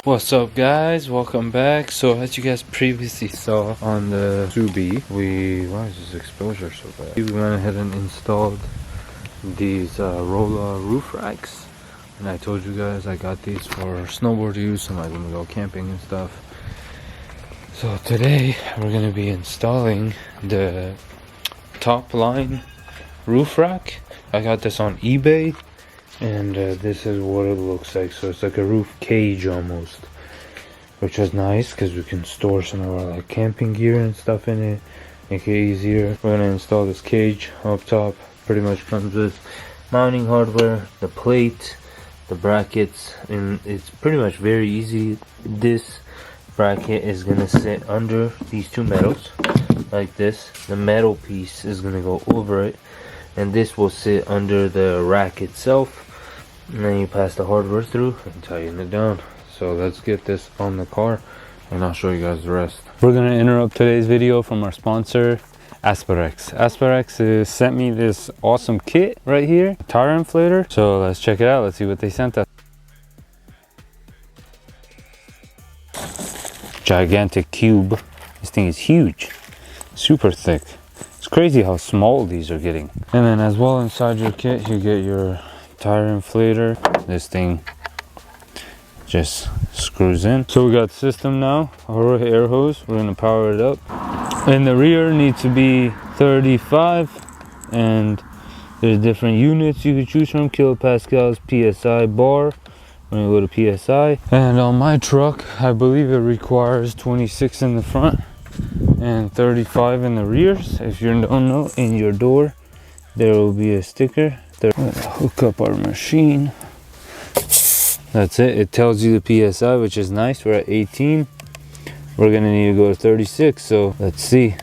What's up guys, welcome back. So as you guys previously saw on the Subi, why is this exposure so bad? We went ahead and installed these Rolla roof racks, and I told you guys I got these for snowboard use and like when we go camping and stuff. So today we're gonna be installing the top line roof rack. I got this on eBay. And this is what it looks like. So it's like a roof cage almost, which is nice because we can store some of our like camping gear and stuff in it, make it easier. We're gonna install this cage up top. Pretty much comes with mounting hardware, the plate, the brackets, and it's pretty much very easy. This bracket is gonna sit under these two metals like this. The metal piece is gonna go over it, and this will sit under the rack itself, and then you pass the hardware through and tighten it down. So let's get this on the car and I'll show you guys the rest. We're gonna interrupt today's video from our sponsor, ASPER-X. ASPER-X sent me this awesome kit right here, tire inflator. So let's check it out, let's see what they sent us. Gigantic cube. This thing is huge, super thick. It's crazy how small these are getting. And then as well inside your kit you get your tire inflator. This thing just screws in. So we got the system now, our air hose. We're gonna power it up. And the rear needs to be 35, and there's different units you can choose from: kilopascals, PSI, bar. We're gonna go to PSI. And on my truck, I believe it requires 26 in the front and 35 in the rears. If you don't know, in your door there will be a sticker. Let's hook up our machine. That's it. It tells you the PSI, which is nice. We're at 18. We're gonna need to go to 36, so let's see.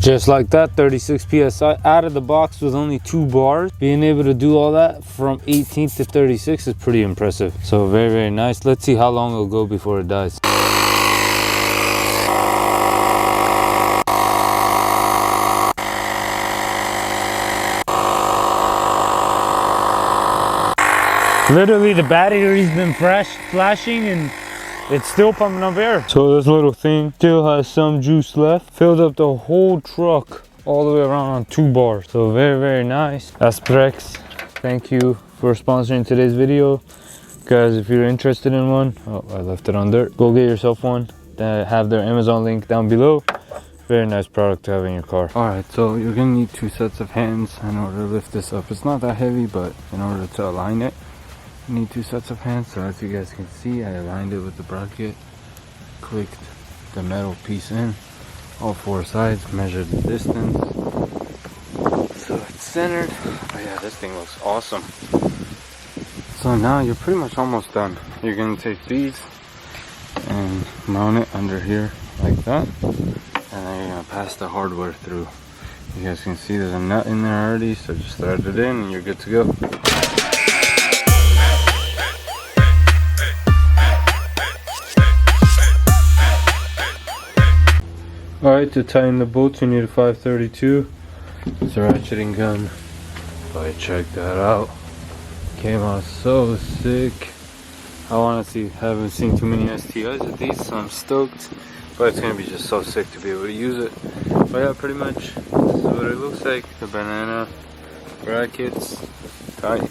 Just like that, 36 PSI out of the box with only 2 bars. Being able to do all that from 18 to 36 is pretty impressive. So very, very nice. Let's see how long it'll go before it dies. Literally the battery's been flashing and it's still pumping up air. So this little thing still has some juice left. Filled up the whole truck all the way around on 2 bars. So very, very nice. ASPER-X, thank you for sponsoring today's video. Guys, if you're interested in one, oh, I left it on dirt. Go get yourself one. They have their Amazon link down below. Very nice product to have in your car. Alright, so you're gonna need 2 sets of hands in order to lift this up. It's not that heavy, but in order to align it, you need 2 sets of hands. So as you guys can see, I aligned it with the bracket, clicked the metal piece in, all 4 sides, measured the distance, so it's centered. Oh yeah, this thing looks awesome. So now you're pretty much almost done. You're gonna take these and mount it under here like that, and then you're gonna pass the hardware through. You guys can see there's a nut in there already, so just thread it in and you're good to go. Alright, to tighten the bolts you need a 532. It's a ratcheting gun. I checked that out. Came out so sick. I honestly haven't seen too many STIs with these, so I'm stoked. But it's gonna be just so sick to be able to use it. But yeah, pretty much this is what it looks like. The banana brackets tight.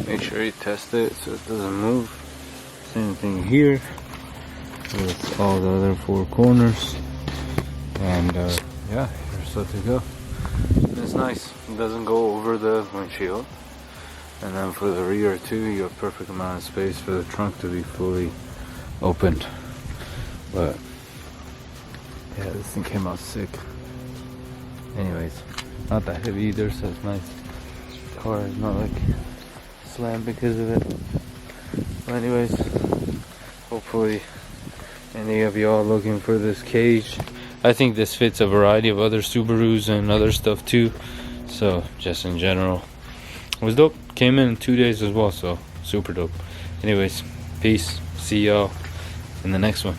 Make sure you test it so it doesn't move. Same thing here with all the other 4 corners. And yeah, you're set to go. It's nice. It doesn't go over the windshield. And then for the rear too, you have perfect amount of space for the trunk to be fully opened. But yeah, this thing came out sick. Anyways, not that heavy either, so it's nice. The car is not like slammed because of it. But anyways, hopefully any of y'all looking for this cage. I think this fits a variety of other Subarus and other stuff too. So just in general, it was dope. Came in 2 days as well, so super dope. Anyways, peace. See y'all in the next one.